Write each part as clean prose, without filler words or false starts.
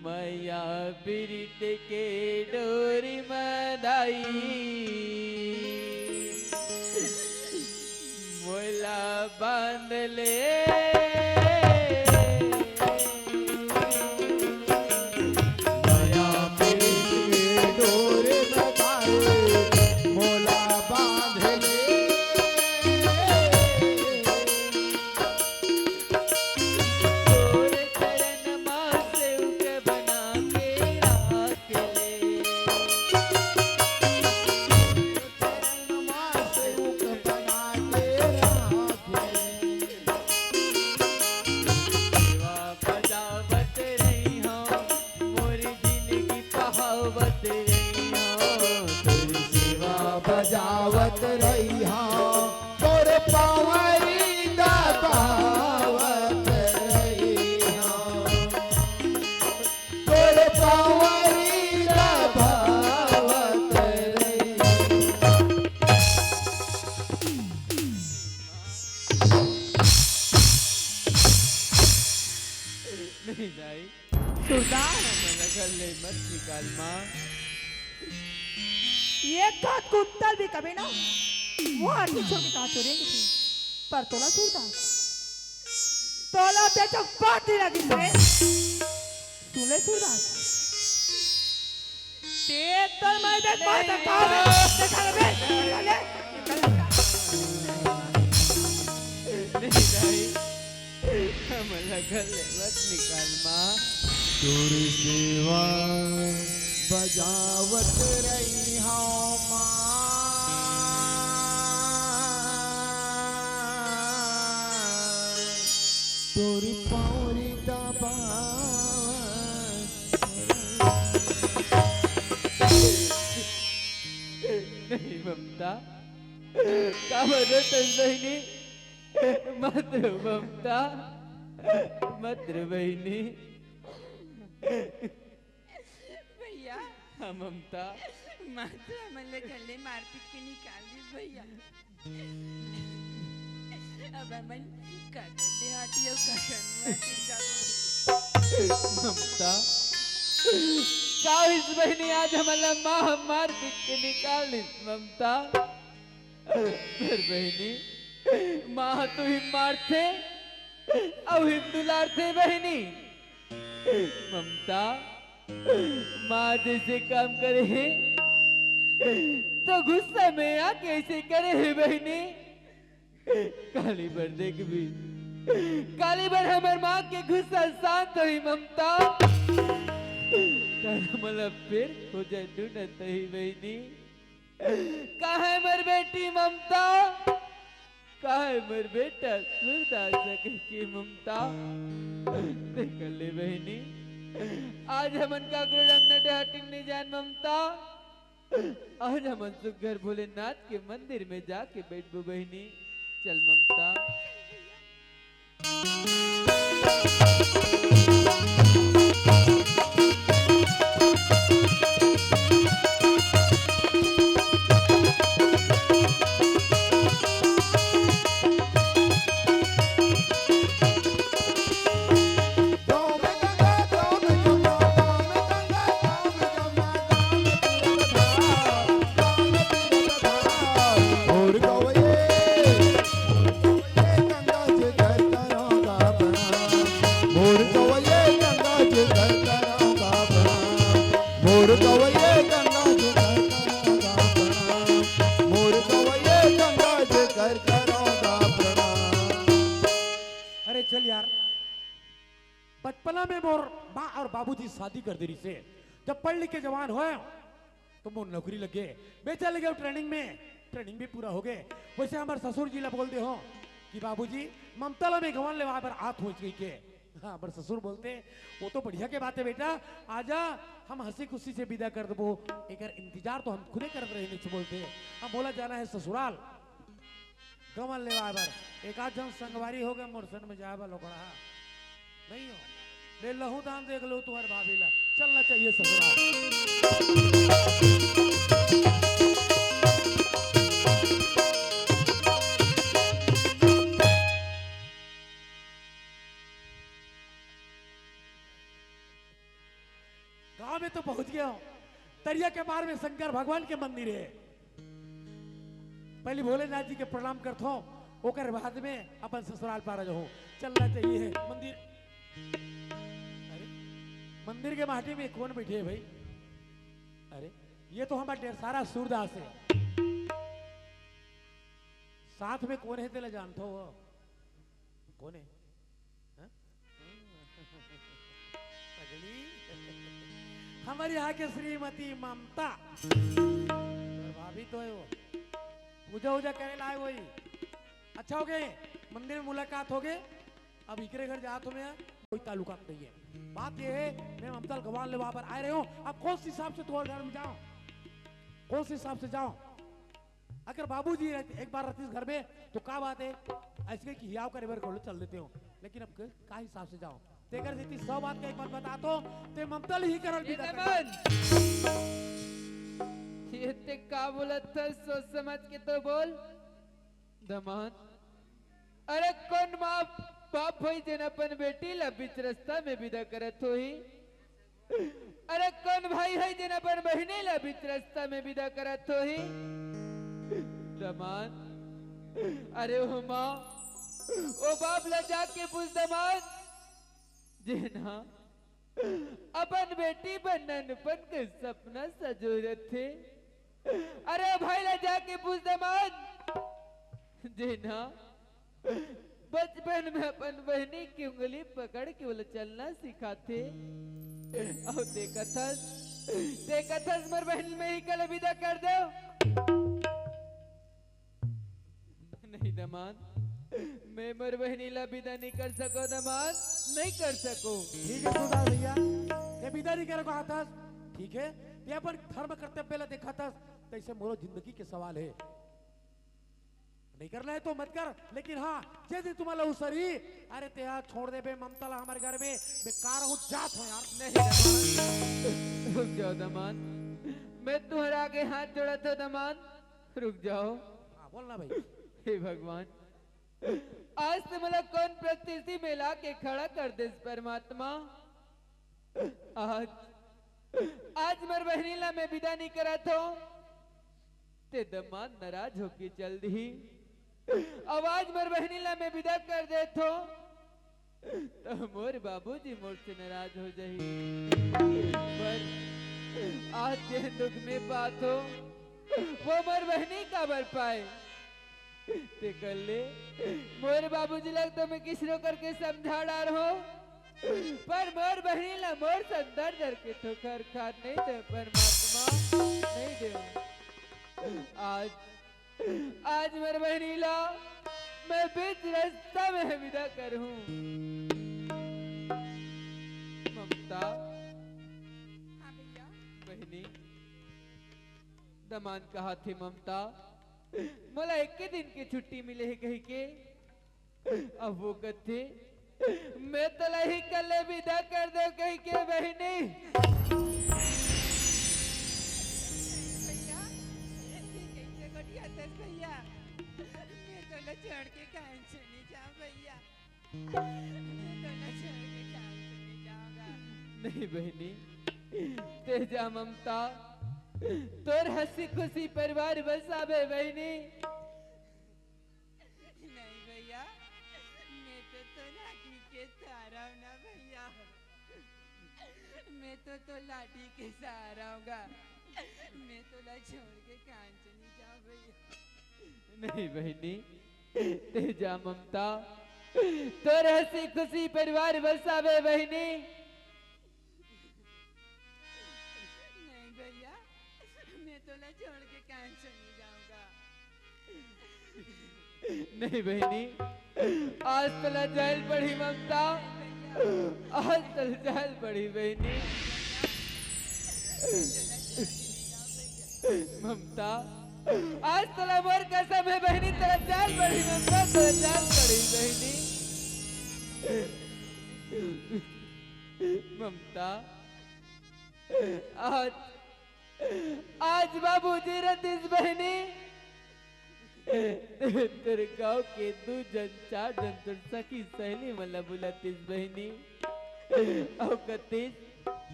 मैया बिरिट के डोरी मदाई मोला बांध ले बजावत रही हाँ तोर पावरी दबावत रही हाँ तोर पावरी दबावत रही नहीं जाई सुल्तान गले मत निकाल माँ ये कद कुत्तल भी कभी ना वो आरती छोड़ के कहाँ चोरेंगे थे पर तोला सुल्तान तोला तेजो बात ही लगी थे सुने सुल्तान तेतर मैं देख बात कहाँ में देखा ले नहीं जाई हमारा गले मत निकाल माँ तोर सेवा बजावत रही हाँ तोरी पावरी नहीं ममता का बरत बहिनी मात्र ममता मात्र बहिनी भैया हाँ ममता मात्र हमले गले मारपीट के निकाल दी भैया अब हमन काटे हाटियों का ममता का इस बहनी आज हमारा माँ मार पीट के निकाल ममता फिर बहनी माँ तो ही मारते अब हिम दुलार थे बहनी ममता माँ जैसे काम करे तो गुस्सा में आ कैसे करे है बहनी काली बर देख भी काली बर हमारे माँ के गुस्सा शांत हुई ममता मतलब फिर हो जाए ढूंढत ही बहनी कहाँ मर बेटी ममता कहाँ मर बेटा सूरदास की ममता देख ले बहनी आज हमन का गुरंग न हटिंग नहीं जान ममता आज हमन सुघर भोलेनाथ के मंदिर में जाके बैठबो बहनी चल ममता चल यार बचपना में मोर माँ और बाबूजी शादी कर देरी से जब पढ़ लिख के जवान हो तो मोर नौकरी लगे बेचा लगे ट्रेनिंग भी पूरा हो गए वैसे हमारे ससुर जी ला बोल दे हो कि बाबूजी ममताला में गवन ले वहां पर हाथ हो गई के हाँ हमारे ससुर बोलते वो तो बढ़िया के बात है बेटा आजा हम हंसी खुशी से विदा कर दो एक इंतजार तो हम खुदे कर रहे नहीं बोलते हम बोला जाना है ससुराल गवन ले बाबर एक आध जन संगवारी हो गए मोरसन में जाए लोकड़ा नहीं हो ले लहू दान देख लो तुम्हारे भाभी ला चलना चाहिए ससुराल गांव में तो पहुंच गया हूं। तरिया के पार में शंकर भगवान के मंदिर है। पहले भोलेनाथ जी के प्रणाम करता हूं, ओकर बाद में अपन ससुराल पारा जाऊं। चलना चाहिए मंदिर। अरे मंदिर के माटी में कौन बैठे है भाई? अरे ये तो हमारा ढेर सारा सूरदास है। साथ में कौन है तेला जानता हो? कौन है? हाँ? पगली हमारे यहाँ के श्रीमती ममता और भाभी तो है वो। पूजा वूजा करे लाए वही। अच्छा हो गए, मंदिर में मुलाकात हो गए। अब इकरे घर जात हो मैं कोई ताल्लुका नहीं है। बात ये है मैं ममता गवान ले वहां पर आए रहे हो। अब कौन सी हिसाब से तुम्हारे घर में जाओ? कौन से हिसाब से जाओ? अगर बाबूजी एक बार रहती घर में तो क्या बात है, ऐसे कि हियाव का रिवर खोलो चल देते हो। लेकिन अब का हिसाब से जाओ? तेकर जीती 100 बात का एक बात बता तो ते ममता ही करल भी ये ते का बोलत था, सोच समझ के तो बोल दमान। अरे कौन माँ बाप होई जन अपन बेटी ला बीच रास्ता में विदा करत होई? अरे कौन भाई है जन अपन बहने ला बीच रास्ता में विदा करत होई? दमान अरे ओ माँ ओ बाप ला जाके पूछ दमान जेना अपन बेटी बननपन के सपना सजोरत थे। अरे भाई ला जाके पूछ दमान जेना बचपन में अपन बहनी की उंगली पकड़ के बोले चलना सिखाते। और देखा था मर बहन में ही कल विदा कर दो। नहीं दमान मैं मर बहनी ला विदा नहीं कर सको दमान, नहीं कर सको। ठीक है सुधार भैया, ये विदा नहीं करे को हाथस। ठीक है ये अपन धर्म करते पहले देखा था तो ऐसे मोरो जिंदगी के सवाल है। नहीं करना है तो मत कर, लेकिन हाँ जैसे तुम्हारा उसरी अरे ते यार छोड़ दे बे ममता ला हमारे घर में बेकार हूँ जात हो यार। नहीं दमान रुक जाओ दमान, मैं तुम्हारे आगे हाथ जोड़ा था दमान, रुक जाओ। हाँ बोलना भाई। हे भगवान आज से मला कौन प्रतिष्ठि में ला के खड़ा कर दे परमात्मा। आज मर बहनी ला मैं विदा नहीं करा तो ते दमान नाराज होके चल दी। अब आज मर बहनी ला मैं विदा कर दे तो मोर बाबूजी मोर से नाराज हो जाही। पर आज के दुख में बात हो वो मर बहनी का बर पाए ते कर ले। मोर बाबूजी लग तो मैं किसरो करके समझा डार हो, पर मोर बहनी ला मोर संदर डर के ठोकर खा नहीं दे परमात्मा, नहीं दे। आज मेरे बहनी ला मैं बीच रास्ता में विदा करूं। ममता हाँ भैया। बहनी दमान कहा थी ममता मला एक के दिन की छुट्टी मिले है कहीं के। अब वो कहते मैं तला ही कल विदा कर दो कहीं के बहनी। भैया कैसे बढ़िया था भैया, मैं तो ना छोड़ के कहाँ चली जाऊँ भैया, मैं तो ना छोड़ के कहाँ चली जाऊँगा। नहीं बहनी तेजा ममता तोर हंसी खुशी परिवार बसावे बहनी। नहीं भैया मैं तो लाठी के सहारा हूँ ना भैया, मैं तो लाठी के सहारा हूँगा, मैं तो ला छोड़ के कहाँ चली जाऊँ भैया। नहीं बहनी तेजा ममता तोर हंसी खुशी परिवार बसावे बहनी। नहीं भैया मैं तो ला छोड़ के कहाँ चली जाऊँगा। नहीं बहनी आज तला जाल पड़ी ममता, आज तला जाल पड़ी बहनी। ममता आज तला मोर कसम है बहनी, तला जाल पड़ी ममता, तला जाल पड़ी बहनी। ममता आज बाबूजी रतीश बहनी तेरे गांव के 2 जन 4 जन तुर सखी सहेली मला बुलातीस बहनी। और कतीस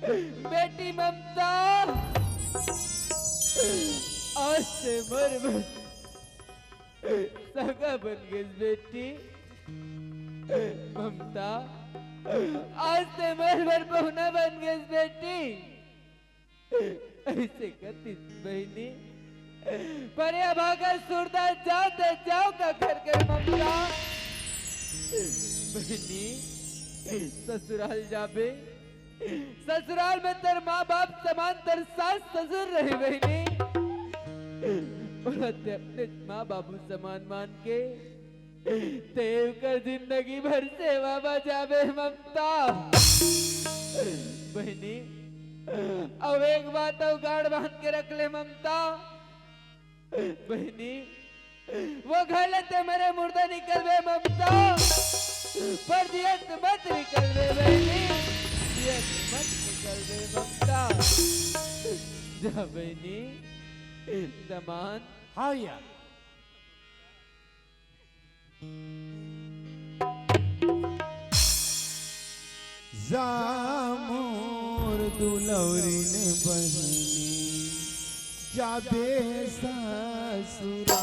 बेटी ममता आज से मर सगा बन गई बेटी ममता आज से मर बहुना बन गई बेटी ऐसे करती बहनी पर यह भागा सुरदा जाओ तो जाओ का घर ममता बहनी ससुराल जाबे ससुराल में तेरे माँ बाप समान तेरे सास ससुर रहे बहनी औरत अपने माँ बाबू समान मान के तेव कर जिंदगी भर सेवा बजावे ममता बहनी अब एक बात गाड़ बांध के रख ले ममता बहनी वो घालते मेरे मुर्दा निकल वे ममता पर दियत मत निकल वे बहनी दियत मत निकल वे ममता जा बहनी दमान हाँ भैया जामोर दुलौरिन बहिनी जाबे ससुराल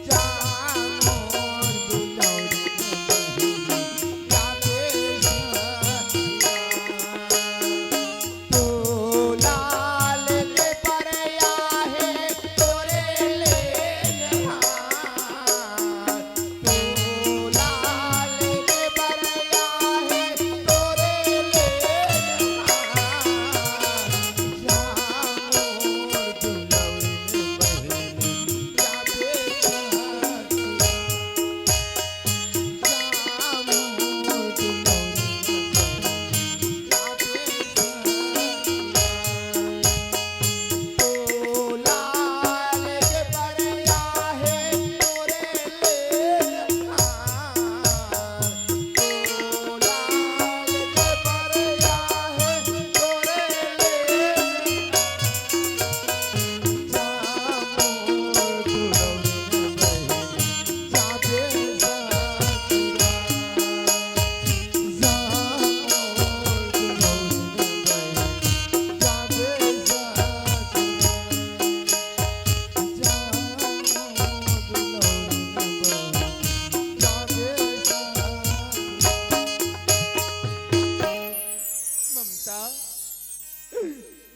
जामोर दुलौरिन बहिनी जाबे ससुराल तो लाल के परया है तोरे ले नहार तो लाल के परया है तोरे ले नहार जामोर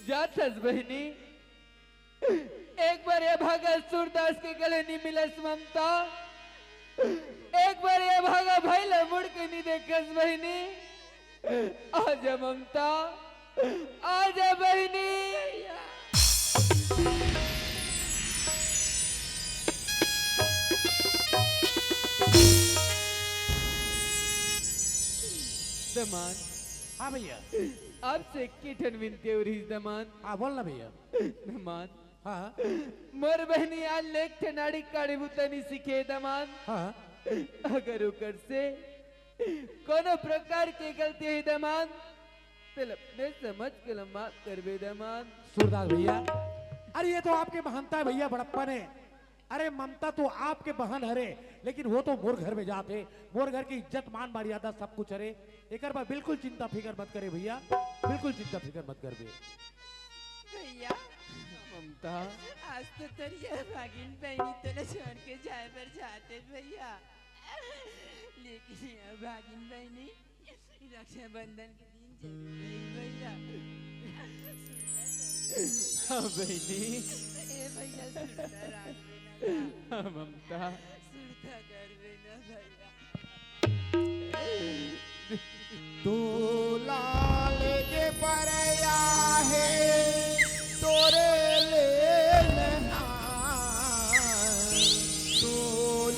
जाथस बहनी एक बार ये भागा सूरदास के गले नहीं मिलस ममता एक बार ये भागा भाईला मुड़ के नहीं देखस बहनी आजा ममता आजा बहनी दमान हाँ भैया आपसे कीठन विनती हो रही दमान हाँ बोलना भैया दमान हाँ मोर बहनी आज लेख ठनाड़ी काड़ी बुतनी सीखे दमान हाँ अगर उकर से कोनो प्रकार की गलती है दमान तिल अपने समझ के माफ कर बे दमान सूरदास भैया अरे ये तो आपके महंता है भैया बड़प्पन है अरे ममता तो आपके बहन हरे लेकिन वो तो मोर घर में जाते मोर घर की इज्जत मान मर्यादा सब कुछ हरे एक बार बिल्कुल चिंता फिकर मत करे भैया बिल्कुल चिंता फिकर मत कर बे भैया ममता आज तो तेरी भागिन बहनी तो न छोड़ के जाए पर जाते भैया लेकिन ये भागिन बहनी रक्षाबंधन के दिन जरूर भैया हाँ बहनी ए भैया सुनता रात में हाँ ममता सुनता कर ना भैया तो लाल के परया है तोरे ले नहार तो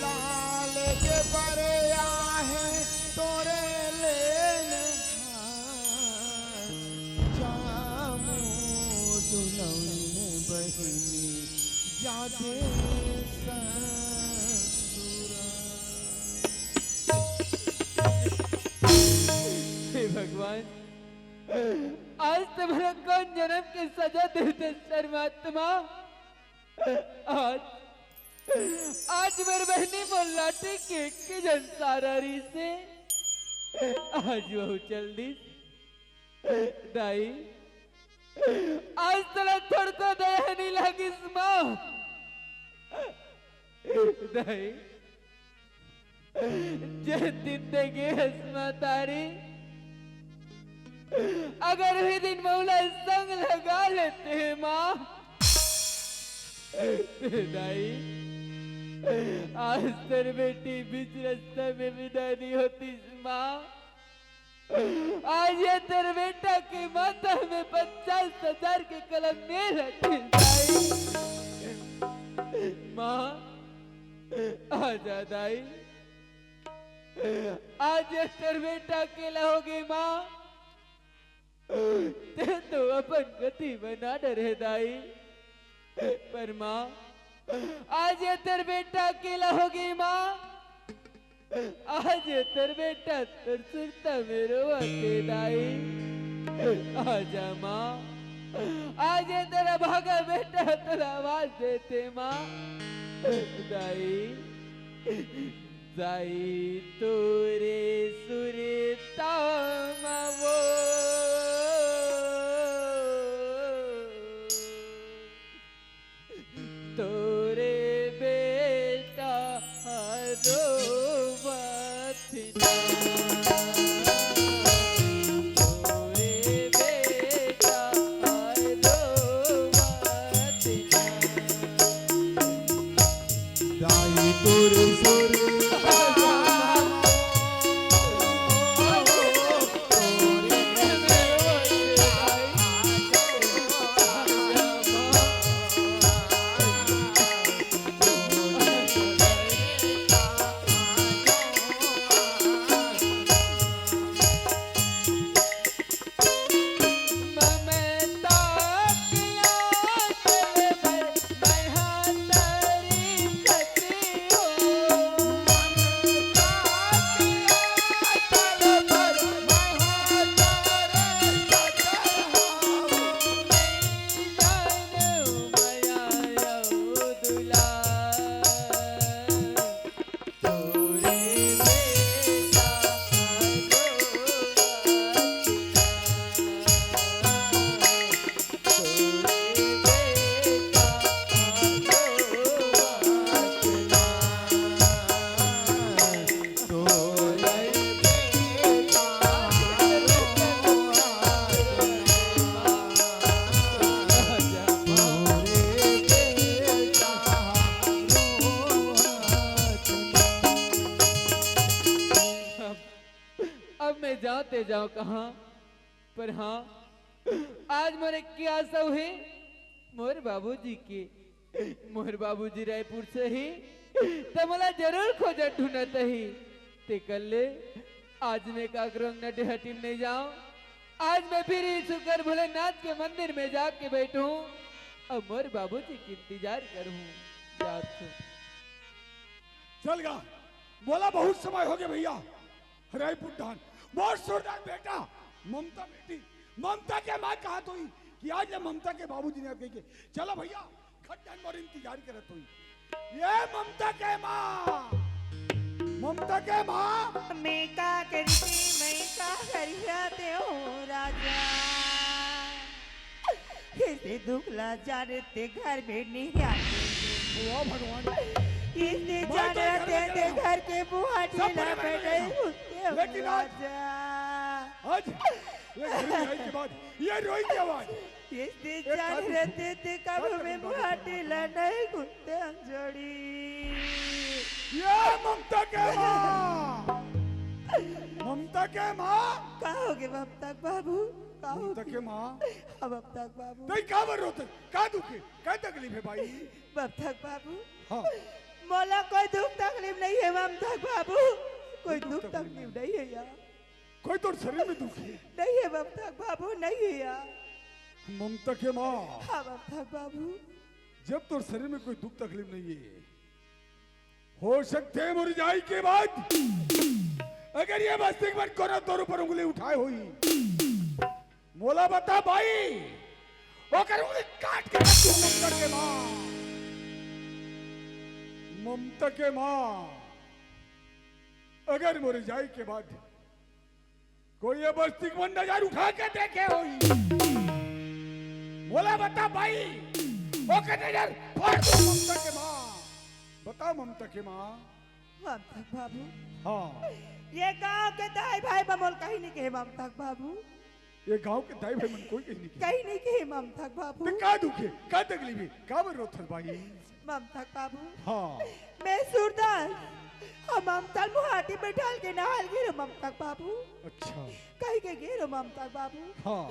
लाल के परया है तोरे ले नहार जामो दुलौन बहिनी जाते हे भगवान आज तुम्हारा कौन जन्म की सजा देते परमात्मा आज आज मेरी बहनी मोलाटी के जन सारा री से आज वो चल दी दाई आज तला थोड़को दया नहीं लगी माँ दाई जे जिंदगी हसमा तारी अगर भी दिन मौला संग लगा लेते हैं माँ दाई आज तेरी बेटी बीच रास्ते में विदा नहीं होती माँ आज ये तेरे बेटा के माथा में 50,000 के कलम में रखी दाई माँ आजा दाई आज ये तेरे बेटा अकेला होगी माँ ते तो अपन गति बना डरे दाई पर माँ आज ये तेरे बेटा अकेला होगी माँ आज ये तेरे बेटा तरसता मेरो आते दाई आजा माँ आज ये तेरा भागा बेटा तेरा आवाज देते माँ दाई दाई तोरे सुरता वो तोरे बेटा रो जाते जाओ कहाँ पर हाँ आज मोरे क्या आशा हुई मोर बाबूजी की मोर बाबूजी रायपुर से ही तो मला जरूर खोजा ढूंढत ही ते कर ले आज मैं का करूँगा न डेहटी में नहीं जाऊं आज मैं फिर शुक्र भोलेनाथ के मंदिर में जाके बैठूं और मोर बाबूजी की इंतजार करूं चल गा बोला बहुत समय हो गया भैया रायपुर धान बहुत सुरदार बेटा ममता बेटी ममता के माँ कहा तो कि आज ममता के बाबूजी ने कही चलो भैया खड्डन और इंतजार करत हुई ये ममता के माँ मैं का करती मैं का करियाते हो राजा कैसे दुखला जाने घर में नहीं आते ओ भगवान इसने जाने ते घर के बुहाटी ना बैठे लेकिन आज के बाद ये रोई की आवाज इसने जाने ते कब में बुहाटी ला नहीं घुटते हम जोड़ी ये ममता के माँ कहोगे ममता बाबू ममता के माँ अब तक बाबू नहीं का बर रोते का दुखे का तकलीफ है भाई ममता बाबू हाँ मोला कोई दुख तकलीफ नहीं है ममता बाबू कोई दुख तकलीफ नहीं है यार कोई तो शरीर में दुख है नहीं है ममता बाबू नहीं है यार ममता के माँ हाँ ममता बाबू जब तो शरीर में कोई दुख तकलीफ नहीं है हो सकते है मुरझाई के बाद अगर ये मस्तिष्क पर कोना तौर पर उंगली उठाए हुई मोला बता भाई वो कर उंगली काट के रख दूं ममता के माँ अगर मुरझाई के बाद कोई ये बस्ती को नजर उठा के देखे होई बोला बता भाई वो के नजर फाड़ दो ममता के माँ बता ममता के माँ ममता बाबू हाँ ये गांव के दाई भाई बमोल कहीं नहीं कहे ममता बाबू ये गांव के दाई भाई मन कोई कहीं नहीं कहीं नहीं कहे ममता बाबू तो का दुखे का तकलीफ है का बर रोथल भाई ममता बाबू हाँ मैं सूरदास हम ममता मुहाटी में डाल के नहाल गिरो ममता बाबू अच्छा कहीं के गिरो ममता बाबू हाँ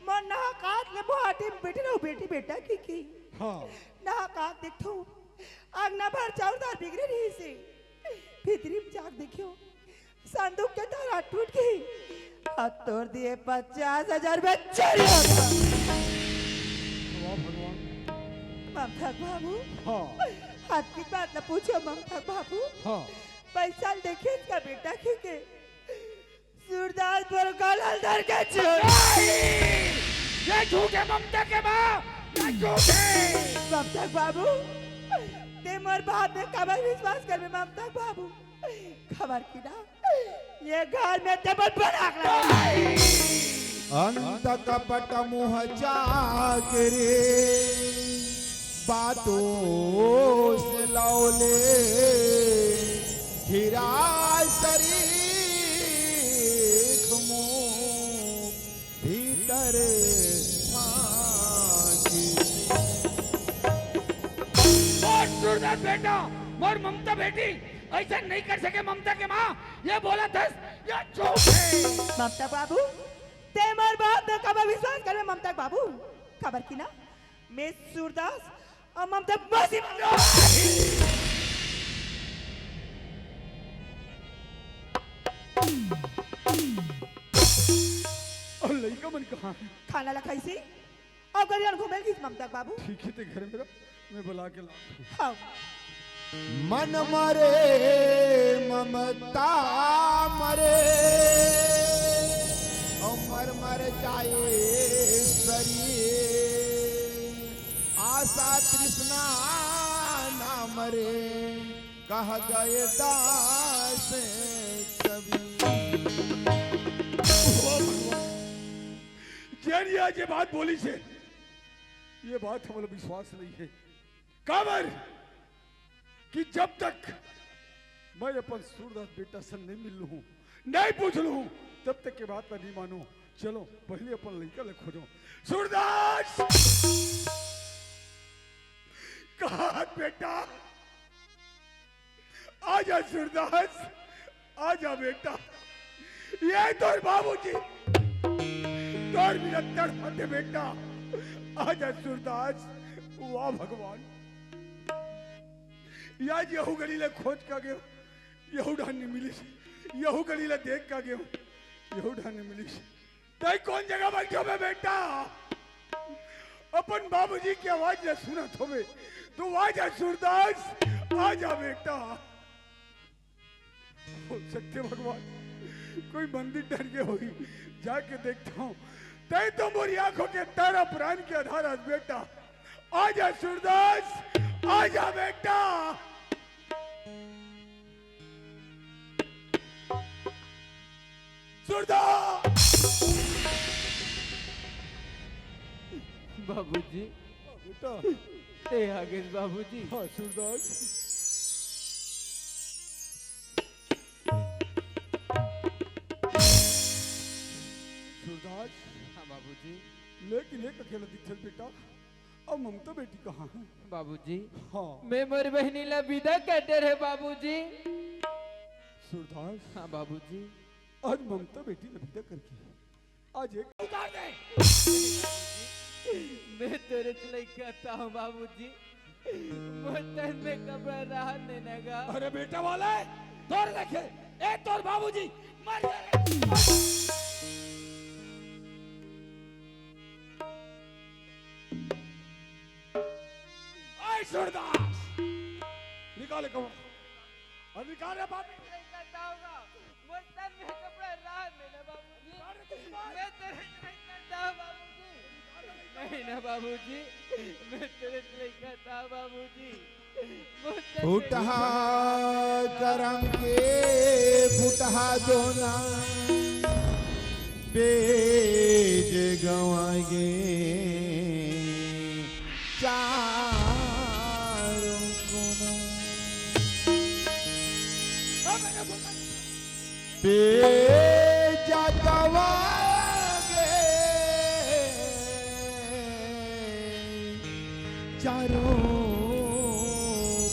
मन नहा काट ले मुहाटी में बैठे रहो बेटी बेटा की हाँ नहा काट देखो आगना भर चाउरदार बिगड़े रही से भीतरी में जाग देखियो संदूक के तारा टूट गई और तोड़ दिए 50,000 में चोरी हो गया वाह भगवान ममता बाबू हाँ हाथ की बात न पूछो ममता बाबू हाँ पैसा देखे इसका बेटा के सूरदास पर गलल धर के छोड़ ये झूठे ममता के माँ ये झूठे ममता बाबू ते मोर बात में कबर विश्वास कर में ममता बाबू खबर की ना ये घर में टेबल पर आग लगा अंत कपट मुह जागरे बातों से लौले हीरा शरीर मुंह भीतर फांकी और सूरदास बेटा और ममता बेटी ऐसा नहीं कर सके ममता के माँ ये बोला था ये झूठे ममता बाबू ते मोर बात में कबर विश्वास कर में ममता बाबू खबर की ना मैं सूरदास और ममता बसी और लड़का मन कहाँ है खाना लखाई से और गरियान घूमेल की ममता बाबू ठीक है ते घर मेरा मैं बुला के ला हाँ मन मरे ममता मरे और मर जाए शरीर आशा तृष्णा ना मरे कह गए दास कवि जेन आज ये बात बोली से ये बात हमारा विश्वास नहीं है काबर कि जब तक मैं अपन सूरदास बेटा से नहीं मिल लूं नहीं पूछ लूं तब तक के बात नहीं मानो चलो पहले अपन लड़का ले खोजो सूरदास कहा बेटा आजा सूरदास आजा बेटा ये तोर बाबूजी तोर मेरा तड़पते बेटा आजा सूरदास वाह भगवान याद यहू गलीला खोज का गयो यहू ढान नहीं मिली यहू गलीला देख का गयो यहू ढान नहीं मिली तय कौन जगह बैठो मैं बेटा अपन बाबूजी की आवाज न सुना थोवे तो आजा सूरदास आजा बेटा हो सकते भगवान कोई मंदिर डर के होगी जाके देखता हूँ तय तो मोरी आंखों के तारा प्राण के आधार आज बेटा आजा सूरदास आजा बेटा सूरदास बाबूजी बेटा ते आगे बाबूजी हाँ सूरदास सूरदास हाँ बाबूजी लेकिन एक अकेला दिखल बेटा अब ममता बेटी कहाँ है बाबूजी हाँ मैं मोर बहनी ला विदा कहते रहे बाबूजी सूरदास हाँ बाबूजी आज ममता बेटी ने विदा करके आज एक उतार दे मैं तेरे चले कहता हूँ बाबूजी मोतन में कपड़ा रहा देने का अरे बेटा वाला है तोड़ देखे ए तोड़ बाबूजी मर जाए सूरदास निकाले कहो और निकाले बाप कहता होगा मोतन में कपड़ा रहा देने बाबूजी मैं तेरे चले कहता हूँ बाबूजी नहीं ना बाबूजी मैं तेरे चले कहता हूँ बाबूजी फुटहा करम के फुटहा दोना पेज गवागे चारों कोना पेज गवागे चारों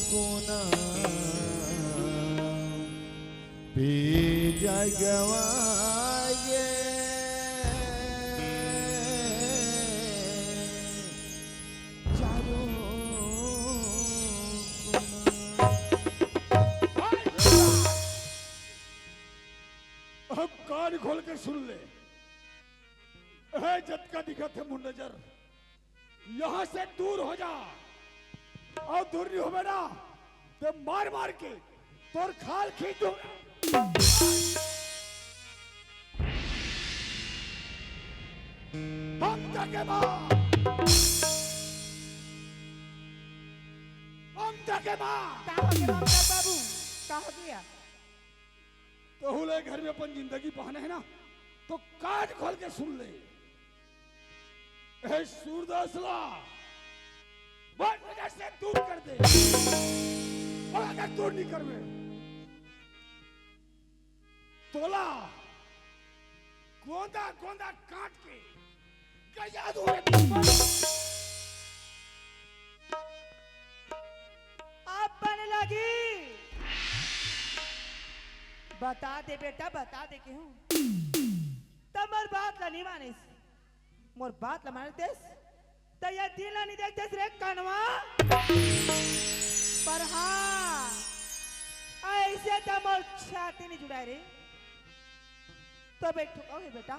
कोना पेज गवागे चारों अब कान खोल के सुन ले। है जत का दिखा थे मुंह नजर, यहां से दूर हो जा। और दूर नहीं हो बेटा तो मार मार के तोर खाल खींच दूंगा। ममता के मां, ममता के मां। का हो गया ममता बाबू, का हो गया? तो हुले घर में अपन जिंदगी बहाने है ना, तो कान खोल के सुन ले। ए सूरदासला, बात नजर से दूर कर दे। और अगर दूर नहीं कर में तोला गोंदा गोंदा काट के गया दूर आप बने लगी। बता दे बेटा, बता दे के हूँ तमर बात ला नहीं मानिस, मोर बात ला माने देस तो ये दिल ला नहीं देखते रे कनवा। पर हाँ ऐसे तो मोर छाती नहीं जुड़ाए रे, तो बैठो है बेटा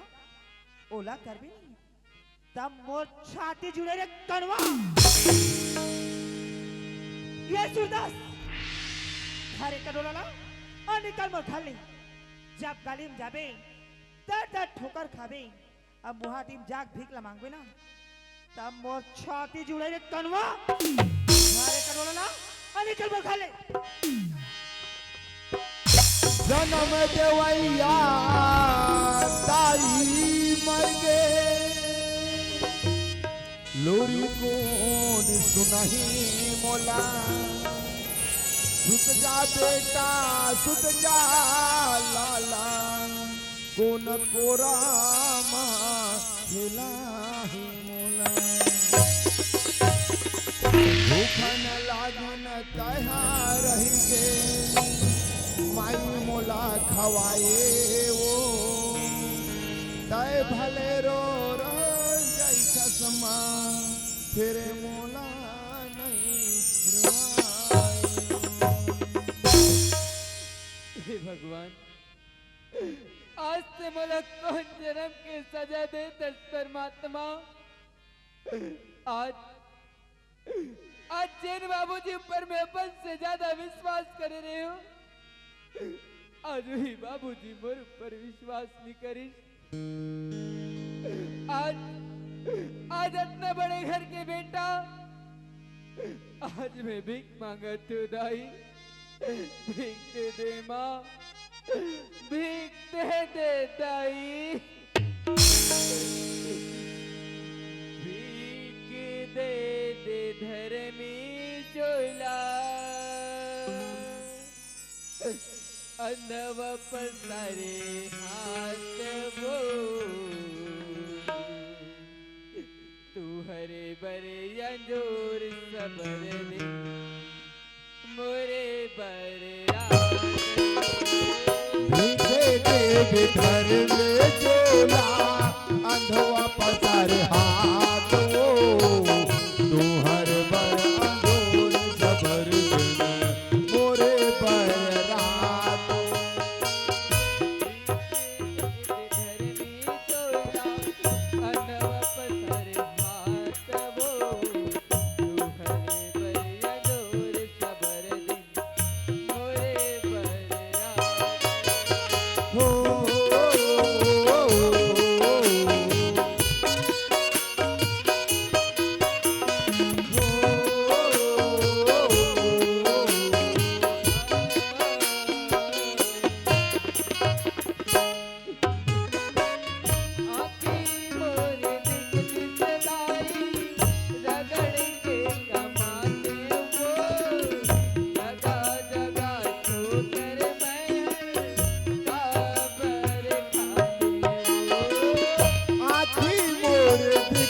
ओला कर भी नहीं तब मोर छाती जुड़े रे कनवा। ये सूरदास घरे का डोला ला और निकल मोर घर ले। जब गली में जाबे दर दर ठोकर खाबे, अब मुहाती में जाग भीख ला मांगबे ना तब मोर छाती जुड़े रे कनवा। घरे का डोला ला और निकल मोर घर ले। जन्म देवैया ताई मर गे, लोरी कौन सुनही मोला। सुत जा बेटा सुत जा लाला, कौन कोरा माँ खिलाही मोला। भूखन लागन तहा रही गे, माई मोला खवाए वो। तय भले रो जैसा समा, फिर मोला नहीं रुआए। हे भगवान, आज से मोला कौन जन्म के सजा दे दस परमात्मा। आज जैन बाबूजी ऊपर में अपन से ज्यादा विश्वास कर रहे हो, आज ही बाबूजी मोर ऊपर विश्वास नहीं करिस। आज इतना बड़े घर के बेटा, आज मैं भीख मांगा तू दाई। भीख दे दे माँ, भीख दे दाई। भीख दे धर्मी चोला, अंधव पसारे हाथ वो। तू हरे बरे अंजोर सबर दे मोरे बररा। घर में चोला अंधवा पसार हाथ वो। तू हर बर अंधोर सबर दिन मोरे बर रात।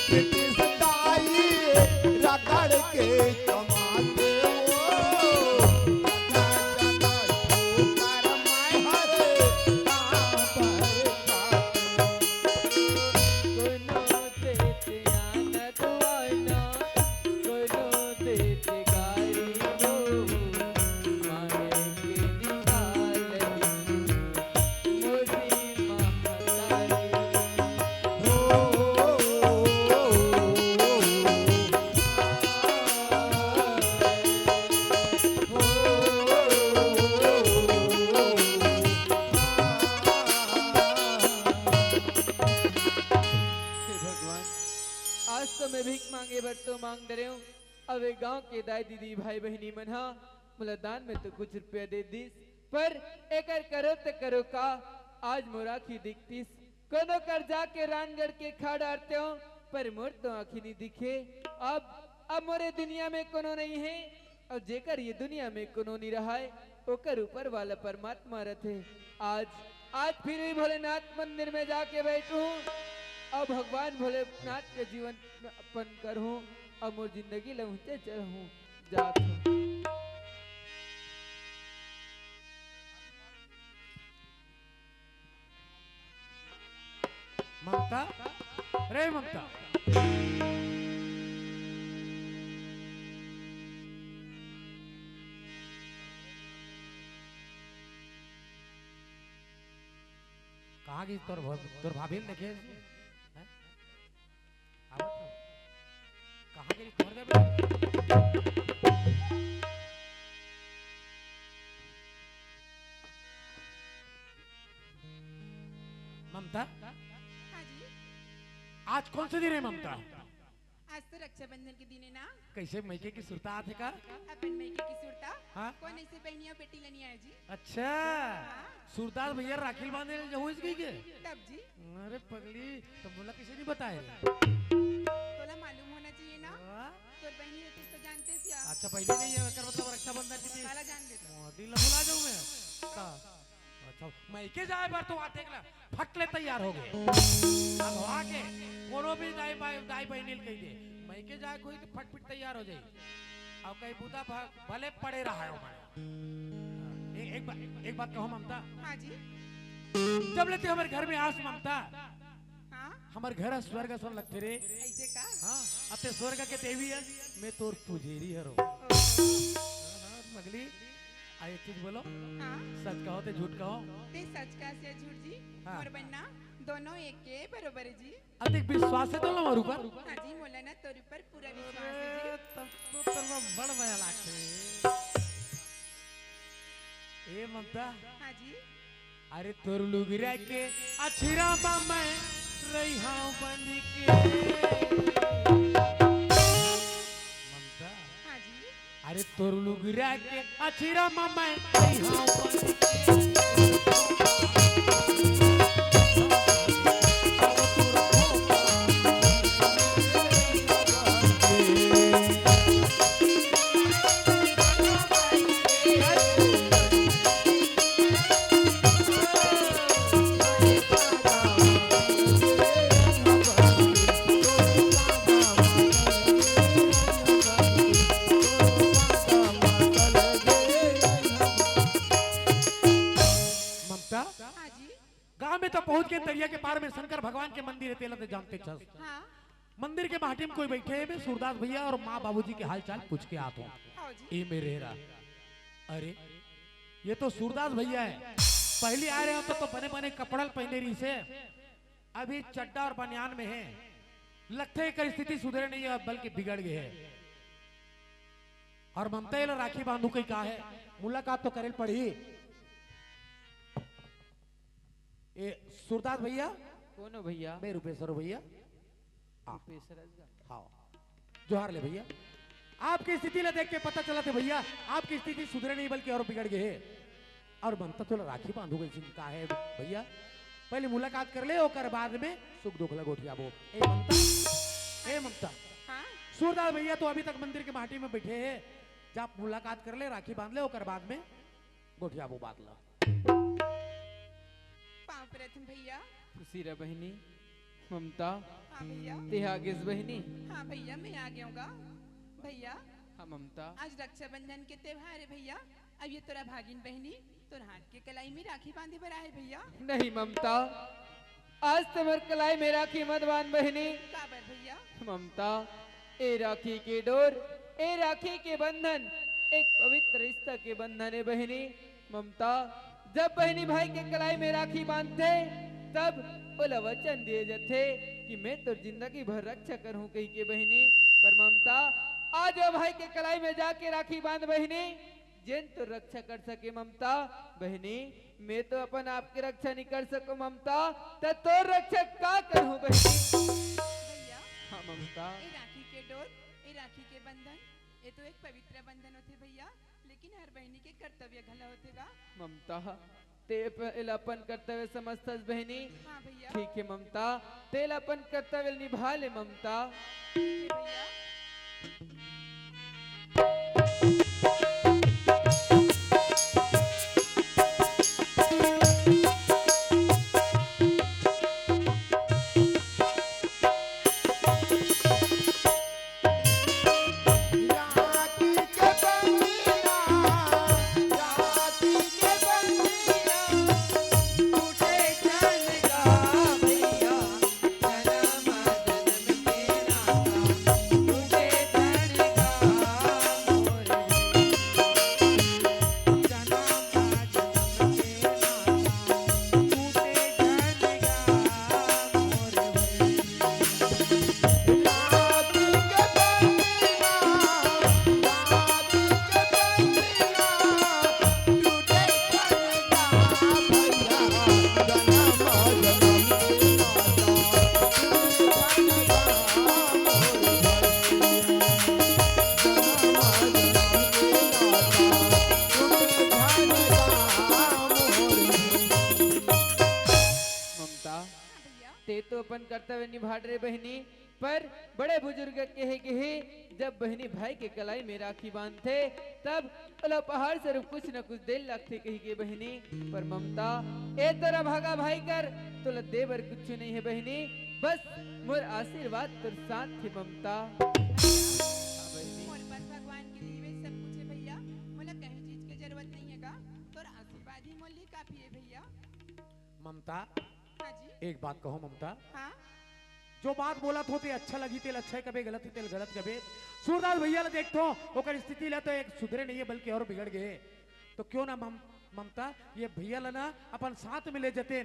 ब्रिटिश दाई रगड़ के कमाते हो जगह ठोकर मैं हरे कहाँ पर खाते कोनो देते आना दुआना कोनो देते गारी हो माहे के निकाल मोदी महतारी हे भगवान आज तो मैं भीख मांगे बर तो मांग डरे हूँ अब एक गांव के दाई दीदी भाई बहनी मन हा मुला दान में तो कुछ रुपया दे दीस पर एकर करो तो करो का आज मोराखी दिखतीस कोनो कर जाके रानगढ़ के खा डारते हो पर मोर तो आँखी नहीं दिखे अब मोरे दुनिया में कोनो नहीं है और जेकर ये दुनिया में कोनो नहीं रहा है ओकर ऊपर वाला परमात्मा रहते आज फिर भी भोलेनाथ मंदिर में जाके बैठूं अब भगवान भोलेनाथ के जीवन में अपन करूं अब मोर जिंदगी ले ऊंचे चढ़ूं जात हूं। ममता रे ममता कहाँ गई तोर भाभी ने देखे हैं? आवत हो? कहाँ गई तोर दे ममता हाँ जी आज कौन से दिन है ममता? आज तो रक्षाबंधन के दिन है ना कैसे मैके की सुरता आते का? अपन मैके की सुरता हाँ? कौन ऐसे बहनिया बेटी लनी है जी अच्छा सूरदास भैया राखिल बांधे जाऊँ इस गई के? तब जी अरे पगली तो बोला किसे नहीं बताए तोला मालूम होना चाहिए ना हाँ? तोर बहनी होती तो जानते सिया अच्छा पहले नहीं है कर मतलब रक्षाबंधन की थी साला जान देता मोदी लफुला जाऊँ मैं का? अच्छा मैके जाए बार तो आते ना फटले तैयार हो गए अब आके कोनो भी दाई बहनील कही दे मैके जाए कोई तो फट पिट तैयार हो जाए अब कहीं बुदा भले पड़े रहा है हमारे एक बात कहो ममता हाँ जी जब लेते हमारे घर में आस ममता हाँ हमारे घर स्वर्ग सुन लगते रे ऐसे का हाँ अब ते स्वर्ग के देवी है मैं तोर पुजेरी हरो मगली एक चीज बोलो हाँ सच कहो ते झूठ कहो ते सच का से झूठ जी हाँ। और बनना दोनों एक के बरोबर है जी अधिक विश्वास है तो लो हमारे ऊपर हाँ जी मोला ना तोर ऊपर पूरा विश्वास है जी तब तो तरवा बड़ भया लागते ए ममता हाँ जी अरे तोर लुगरा के अछिरा बा मैं रही हां बन के ममता हाँ जी अरे तोर लुगरा के अछिरा बा मैं रही हां बन के हाँ जी गांव में तो पहुंच के दरिया के पार में शंकर भगवान के मंदिर है तेला तो जानते छस हाँ मंदिर के माटी में कोई बैठे है मैं सूरदास भैया और माँ बाबूजी के हालचाल पूछ के आता हूँ हाँ जी ए मेरे अरे ये तो सूरदास भैया है पहले आ रहे हो तो बने बने कपड़ल पहने रही से अभी चड्डा और बनियान में है लगते है स्थिति सुधरे नहीं है बल्कि बिगड़ गए है और ममता ये लो राखी बांधू कहीं कहा है मुलाकात तो करेल पड़ी ए सूरदास भैया कोनो भैया मैं रूपेश्वर भैया पेशरज हाँ जोहार ले भैया आपकी स्थिति ने देख के पता चला थे भैया आपकी स्थिति सुधरे नहीं बल्कि और बिगड़ गए है और बनता तो राखी बांधू गई चिंता है भैया पहले मुलाकात कर ले और बाद में सुख दुख लगोठिया वो ए ममता हाँ सूरदास भैया तो अभी तक मंदिर के माटी में बैठे हैं जब मुलाकात कर ले राखी बांध ले और बाद में गोठिया वो बांध ला पाँव प्रथम भैया खुशी रे बहनी ममता हाँ भैया। ते आगे बहनी। हाँ भैया मैं आ गया भैया। हाँ ममता। आज रक्षाबंधन के त्योहार है भैया। अब ये तोरा भागिन बहनी तोर हाथ के कलाई में राखी बांधे बर आए भैया। नहीं ममता, आज तुम्हार कलाई में राखी मत बांध बहनी। काबर भैया? ममता, ए राखी के डोर, ए राखी के बंधन एक पवित्र रिश्ता के बंधन है बहनी। ममता, जब बहनी भाई के कलाई में राखी बांधते तब बोला वचन दिए जाते कि मैं तो जिंदगी भर रक्षा करूं कहीं के बहनी। पर ममता, आज वो भाई के कलाई में जाके राखी बांध बहनी, जिन तो रक्षा कर सके ममता। बहनी, मैं तो अपन आपकी रक्षा नहीं कर सकूं ममता, तो रक्षा का करूं बहनी। भैया हाँ ममता। ए राखी के डोर, ए राखी के बंधन ये तो एक पवित्र बंधन होते भैया, लेकिन हर बहनी के कर्तव्य घला होतेगा। ममता, ते अपन कर्तव्य समझतस बहनी। हाँ भैया। ठीक है ममता, तेल अपन कर्तव्य निभा ले ममता। ठीक है भैया। ते तो अपन कर्तव्य निभा रहे बहनी, पर बड़े बुजुर्ग कहे कि जब बहनी भाई के कलाई में राखी बांधते तब बोला पहाड़ से कुछ न कुछ देर लगते कही के बहनी। पर ममता, ए तेरा भागा भाई कर तो देवर कुछ नहीं है बहनी, बस मोर आशीर्वाद तुर साथ थी ममता। मोर पास भगवान के लिए वे सब कुछ है भैया, मोला कहीं चीज की जरूरत नहीं है का, तोर आशीर्वाद ही मोल लिए काफी है भैया। ममता, हाँ जी। एक बात कहो ममता, हाँ जो बात बोला थो ते अच्छा लगी तेल अच्छा है, कभी गलत ही तेल गलत कभी। सूरदास भैया ले देखतो ओकर स्थिति ले तो एक सुधरे नहीं है बल्कि और बिगड़ गए, तो क्यों ना ममता ये भैया ना अपन साथ में ले जाते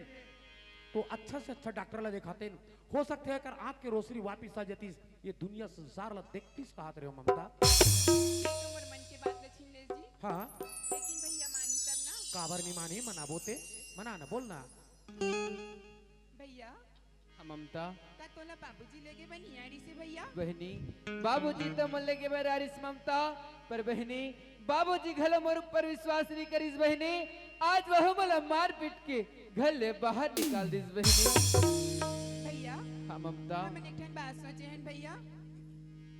तो अच्छा से अच्छा डॉक्टर ला दिखाते, हो सकते है कर आंख की रोशनी वापिस आ जाती, ये दुनिया संसार ला देखती साथ रहे हो ममता। तो मोर मन के बात ले छीन ले जी। हाँ लेकिन भैया मानी तब ना। काबर नहीं मानी, मना बोते मना ना बोलना। भैया हाँ ममता। का तोला बाबूजी लेके बनियाड़ी से भैया। बहनी, बाबूजी तो मन लेके बरारिस ममता, पर बहनी बाबूजी घलो मोर ऊपर विश्वास नहीं करिस बहनी, आज वह मला मार पीट के घर ले बाहर निकाल दिस बहनी। भैया हाँ ममता। हम एक ठन बात सोचे हैं भैया,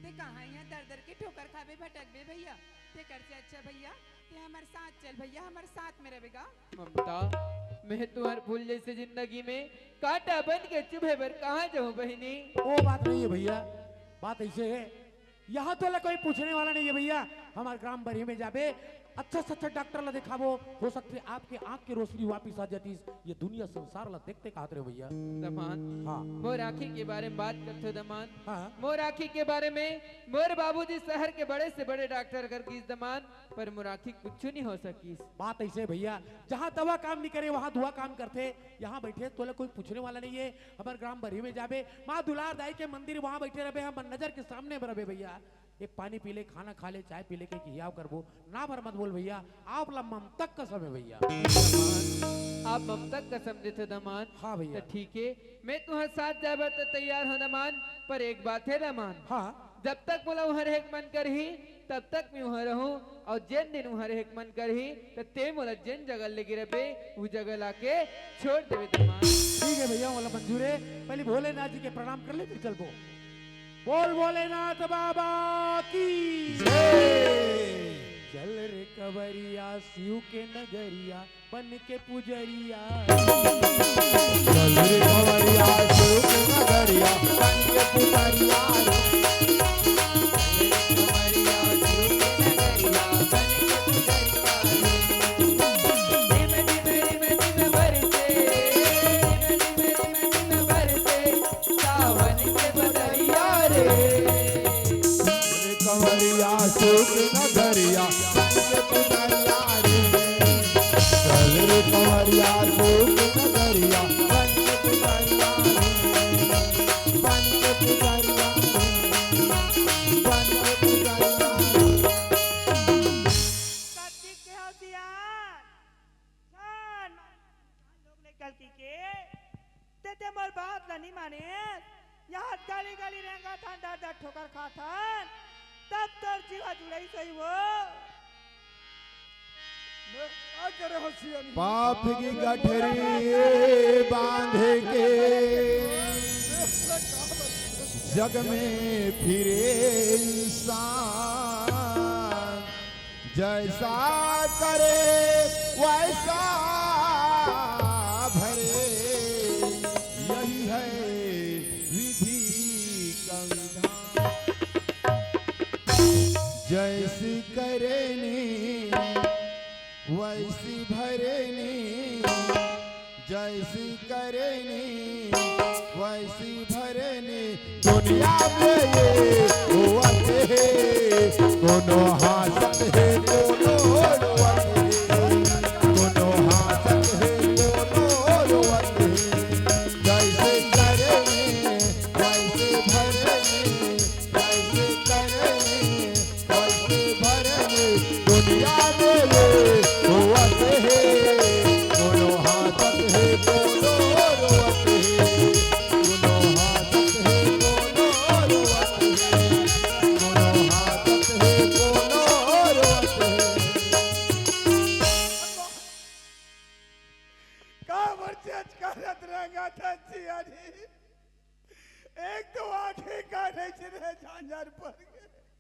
ते कहाँ यहाँ दर दर के ठोकर खावे भटक बे भैया, ते कर से अच्छा भैया ते हमारे साथ चल भैया, हमारे साथ में रहेगा। ममता, मैं तुम्हारे फूल जैसे जिंदगी में कांटा बन के चुभे पर कहाँ जाऊं बहनी। वो बात नहीं है भैया, बात ऐसे है यहाँ तो कोई पूछने वाला नहीं है भैया, हमारे ग्राम बरी में जाबे अच्छा से अच्छा डॉक्टर ला दिखाबो, हो सकते है आपके आंख की रोशनी वापिस आ जाती, ये दुनिया संसार ला देखते कहते रहे भैया। दमान, हाँ मोर आँखी के बारे में बात करते हो दमान। हाँ मोर आँखी के बारे में मोर बाबूजी शहर के बड़े से बड़े डॉक्टर कर की दमान, पर मोर आँखी कुछ नहीं हो सकी। बात ऐसे है भैया, जहाँ दवा काम नहीं करे वहाँ दुआ काम करते, यहाँ बैठे तो कोई पूछने वाला नहीं है। हमारे ग्राम बरी में जाबे माँ दुलार दाई के मंदिर वहाँ बैठे रहे, हम नजर के सामने रहे भैया, एक पानी पी ले, खाना खा ले, चाय पी ले के हियाव करबो ना भर मत बोल भैया, आप ला ममतक कसम है भैया। आप ममतक कसम देते दमान। हाँ भैया। तो ठीक है, मैं तुम्हारे साथ जाबे तो तैयार हो दमान, पर एक बात है दमान, हाँ जब तक बोला वहाँ रहेक मन कर ही तब तक मैं वहाँ रहूं, और जिन दिन वहाँ रहेक मन कर ही तो ते मोला जिन जगह लेके रहे उस जगह लाके छोड़ देवे दमान। ठीक है भैया, वाला मंजूर है। पहले भोलेनाथ जी के प्रणाम कर ले फिर चल बो। बोल भोलेनाथ बाबा की चल रे कवरिया शिव के नगरिया बन के पुजरिया, चल रे कवरिया शिव के नगरिया नगरिया बन के पुजरिया रे कंवरिया सुख नगरिया बन के पुजरिया रे चल रे कंवरिया सुख नगरिया बन के पुजरिया रे बन के पुजरिया बन के पुजरिया कत्ती के होशियार जान लोग ने गलती के ते मोर बात नहीं माने यहाँ गली गली रहेगा था डर डर ठोकर खाता तब तोर जीवा जुड़ाई सही वो पाप की गठरी बांध के जग में फिरे इंसान जैसा करे वैसा भरे यही है विधि का विधान जैसी करेनी वैसी भरेनी जैसी करेनी वैसी भरेनी दुनिया में ये होते हैं कोनो हासत है कोनो रोवत है कोनो हासत है कोनो रोवत है जैसे करेनी वैसे भरेनी जैसे करेनी वैसे भरेनी दुनिया में ये होते हैं कोनो हासत है कोनो रोवत है कोनो हासत है कोनो रोवत है कोनो हासत है कोनो रोवत है का वर्चेच करत रहेगा था जियानी एक तो आंखें काढ़े छिरे झांझर पर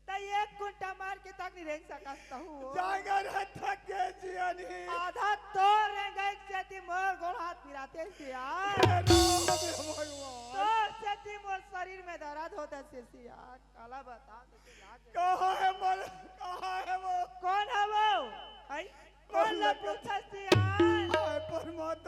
तई एक गुंटा मार के तक नहीं रह सकता हूँ जागर थक गए जियानी आधा तो रहेगा एक सेती मोर गोड़ हाथ मिलाते से यार भगवान तो सेती मोर शरीर में दर्द होता से यार काला बता कहाँ है मर कहाँ है वो कौन है वो कौन लोग पूछा से यार परमात्मा